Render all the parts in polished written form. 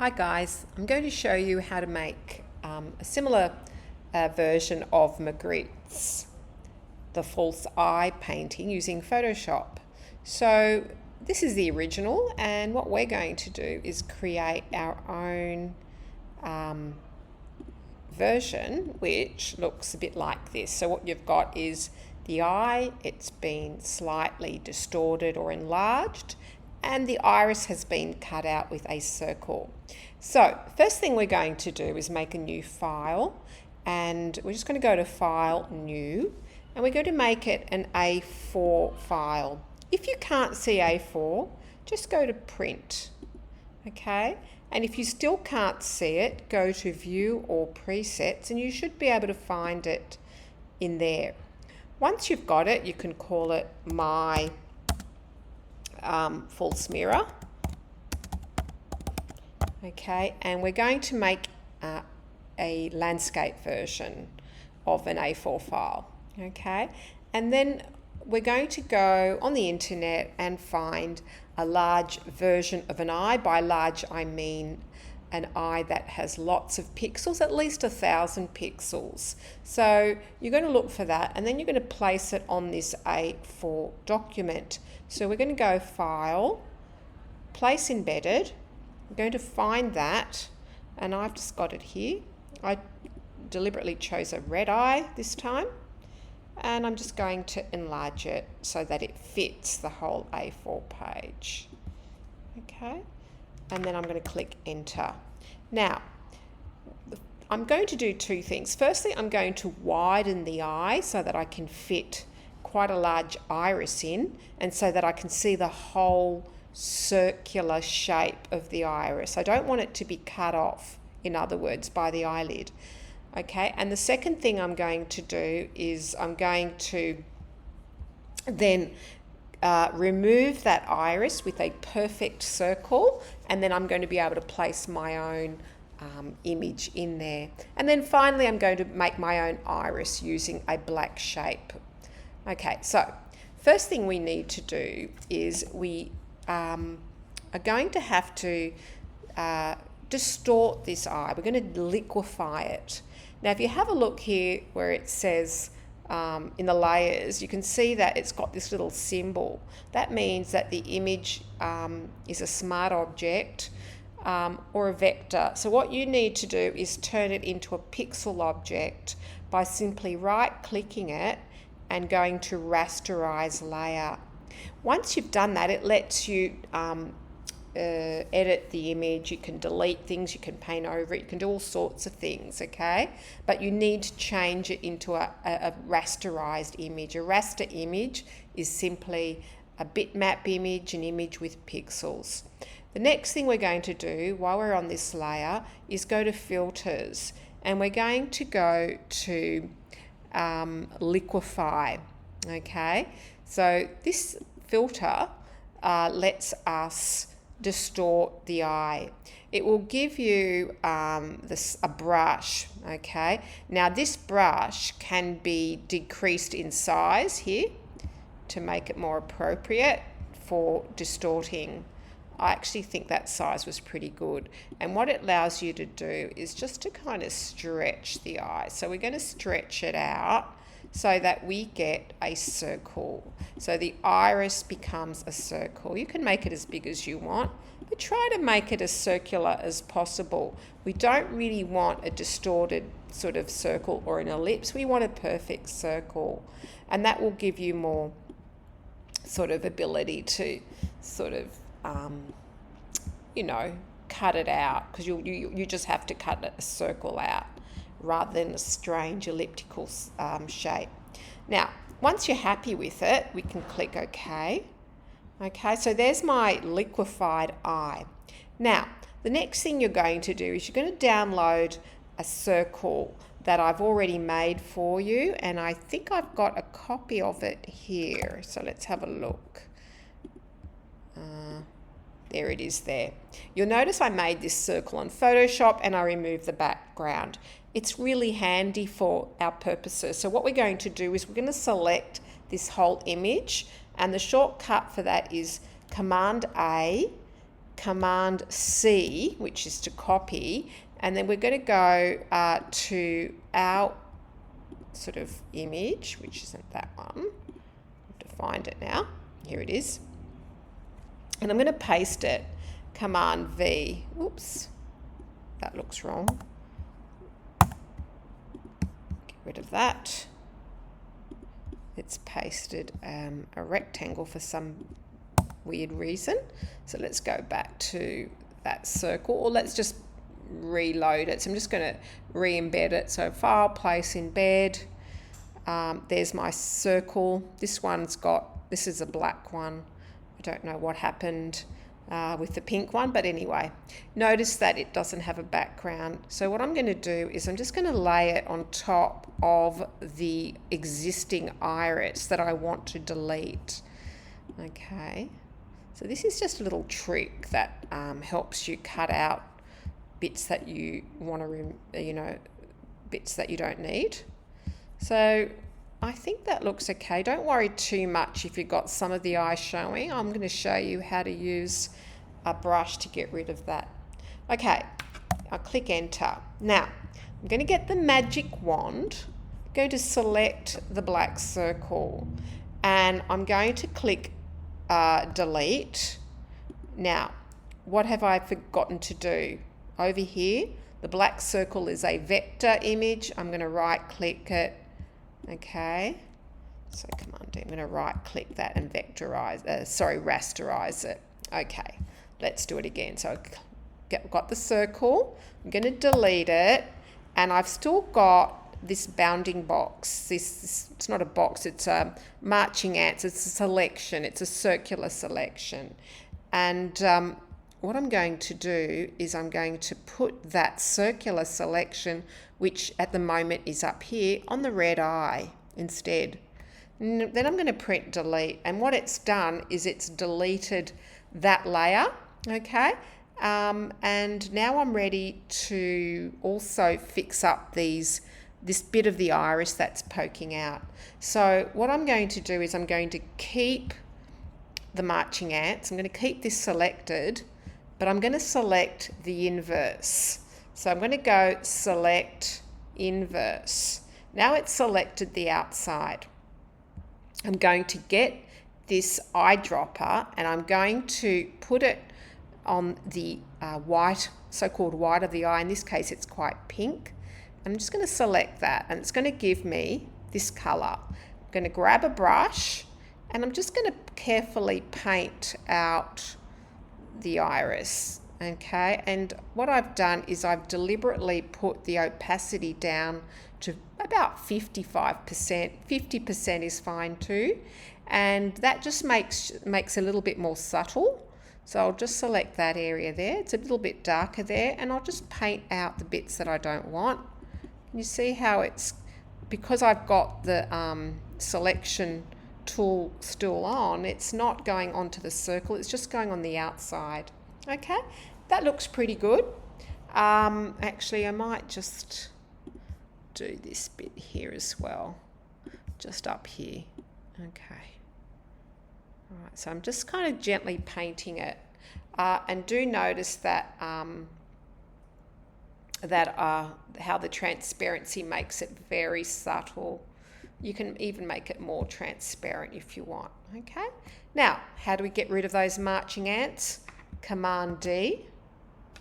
Hi guys, I'm going to show you how to make a similar version of Magritte's the false eye painting using Photoshop. So this is the original, and what we're going to do is create our own version which looks a bit like this. So what you've got is the eye, it's been slightly distorted or enlarged, and the iris has been cut out with a circle. So first thing we're going to do is make a new file, and we're just going to go to File, New, and we're going to make it an A4 file. If you can't see A4, just go to Print, okay? And if you still can't see it, go to View or Presets, and you should be able to find it in there. Once you've got it, you can call it My False Mirror. Okay, and we're going to make a landscape version of an A4 file. Okay, and then we're going to go on the internet and find a large version of an eye. By large, I mean an eye that has lots of pixels, at least 1,000 pixels. So you're going to look for that, and then you're going to place it on this A4 document. So we're going to go File, Place Embedded. I'm going to find that, and I've just got it here. I deliberately chose a red eye this time, and I'm just going to enlarge it so that it fits the whole A4 page. Okay, and then I'm going to click Enter. Now, I'm going to do two things. Firstly, I'm going to widen the eye so that I can fit quite a large iris in, and so that I can see the whole circular shape of the iris. I don't want it to be cut off, in other words, by the eyelid. Okay, and the second thing I'm going to do is I'm going to then remove that iris with a perfect circle, and then I'm going to be able to place my own image in there. And then finally I'm going to make my own iris using a black shape. Okay, so first thing we need to do is we are going to have to distort this eye. We're going to liquefy it. Now if you have a look here where it says in the layers, you can see that it's got this little symbol. That means that the image is a smart object or a vector. So what you need to do is turn it into a pixel object by simply right-clicking it and going to Rasterize Layer. Once you've done that, it lets you edit the image. You can delete things, you can paint over it, you can do all sorts of things, okay? But you need to change it into a rasterized image. A raster image is simply a bitmap image, an image with pixels. The next thing we're going to do while we're on this layer is go to Filters, and we're going to go to Liquefy, okay? So this filter lets us distort the eye. It will give you a brush, okay? Now this brush can be decreased in size here to make it more appropriate for distorting. I actually think that size was pretty good. And what it allows you to do is just to kind of stretch the eye. So we're going to stretch it out so that we get a circle. So the iris becomes a circle. You can make it as big as you want, but try to make it as circular as possible. We don't really want a distorted sort of circle or an ellipse. We want a perfect circle, and that will give you more sort of ability to sort of cut it out, because you just have to cut a circle out rather than a strange elliptical shape. Now, once you're happy with it, we can click OK. Okay, so there's my liquefied eye. Now, the next thing you're going to do is you're going to download a circle that I've already made for you, and I think I've got a copy of it here. So let's have a look. There it is there. You'll notice I made this circle on Photoshop and I removed the background. It's really handy for our purposes. So what we're going to do is we're going to select this whole image, and the shortcut for that is Command A, Command C, which is to copy, and then we're going to go to our sort of image, which isn't that one. I have to find it now. Here it is. And I'm going to paste it. Command V. Oops, that looks wrong. Get rid of that. It's pasted a rectangle for some weird reason. So let's go back to that circle, or let's just reload it. So I'm just going to re-embed it. So file, place, embed. There's my circle. This is a black one. I don't know what happened with the pink one, but anyway, notice that it doesn't have a background. So what I'm going to do is I'm just going to lay it on top of the existing iris that I want to delete. Okay, so this is just a little trick that helps you cut out bits that you want to, bits that you don't need. So I think that looks okay. Don't worry too much if you've got some of the eye showing. I'm going to show you how to use a brush to get rid of that. Okay, I'll click enter. Now, I'm going to get the magic wand, go to select the black circle, and I'm going to click delete. Now, what have I forgotten to do? Over here, the black circle is a vector image. I'm going to right click it. Okay, so Command D, I'm going to right click that and rasterize it. Okay, let's do it again. So I've got the circle, I'm going to delete it, and I've still got this bounding box. It's not a box, it's a marching ants, it's a selection, it's a circular selection. And what I'm going to do is I'm going to put that circular selection, which at the moment is up here, on the red eye instead. And then I'm going to print delete, and what it's done is it's deleted that layer. Okay, and now I'm ready to also fix up this bit of the iris that's poking out. So what I'm going to do is I'm going to keep the marching ants. I'm going to keep this selected, but I'm going to select the inverse. So I'm going to go select inverse. Now it's selected the outside. I'm going to get this eyedropper and I'm going to put it on the white, so-called white of the eye. In this case, it's quite pink. I'm just going to select that, and it's going to give me this color. I'm going to grab a brush and I'm just going to carefully paint out the iris. Okay, and what I've done is I've deliberately put the opacity down to about 55%. 50% is fine too, and that just makes a little bit more subtle. So I'll just select that area there. It's a little bit darker there, and I'll just paint out the bits that I don't want. You see how it's, because I've got the selection tool still on, it's not going onto the circle, it's just going on the outside. Okay, that looks pretty good. Actually, I might just do this bit here as well, just up here. Okay. All right, so I'm just kind of gently painting it, and do notice that how the transparency makes it very subtle. You can even make it more transparent if you want. Okay. Now, how do we get rid of those marching ants? Command D.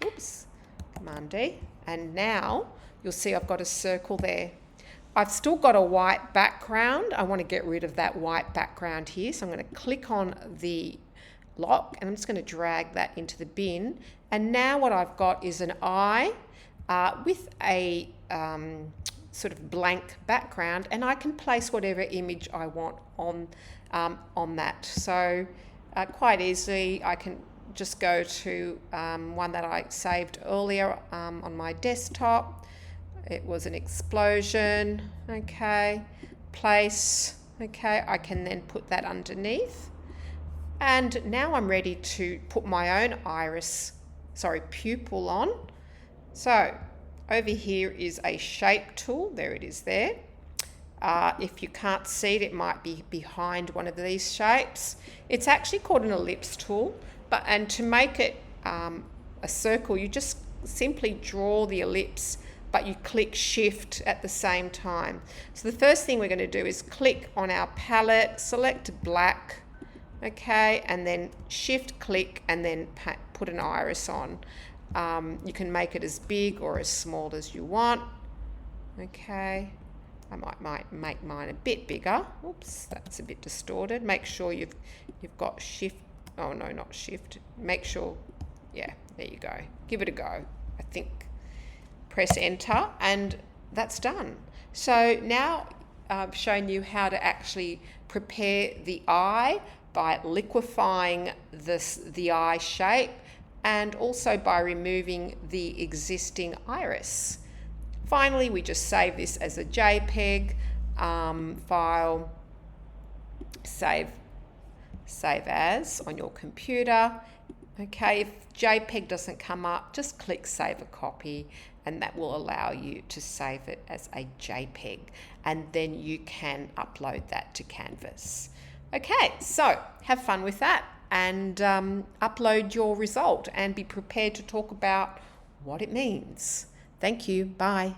Oops. Command D. And now you'll see I've got a circle there. I've still got a white background. I want to get rid of that white background here. So I'm going to click on the lock and I'm just going to drag that into the bin. And now what I've got is an eye with a sort of blank background, and I can place whatever image I want on that. So quite easily I can just go to one that I saved earlier on my desktop. It was an explosion. Okay, place. Okay, I can then put that underneath, and now I'm ready to put my own pupil on. So over here is a shape tool. There it is there. If you can't see it, it might be behind one of these shapes. It's actually called an ellipse tool, and to make it a circle, you just simply draw the ellipse, but you click shift at the same time. So the first thing we're going to do is click on our palette, select black, okay, and then shift click and then put an iris on. You can make it as big or as small as you want. Okay, I might make mine a bit bigger. Oops, that's a bit distorted. Make sure you've got shift. Oh no, not shift. Make sure, yeah, there you go. Give it a go. I think press enter and that's done. So now I've shown you how to actually prepare the eye by liquefying the eye shape and also by removing the existing iris. Finally, we just save this as a JPEG file, save as on your computer. Okay, if JPEG doesn't come up, just click Save a Copy, and that will allow you to save it as a JPEG, and then you can upload that to Canvas. Okay, so have fun with that and upload your result and be prepared to talk about what it means. Thank you. Bye.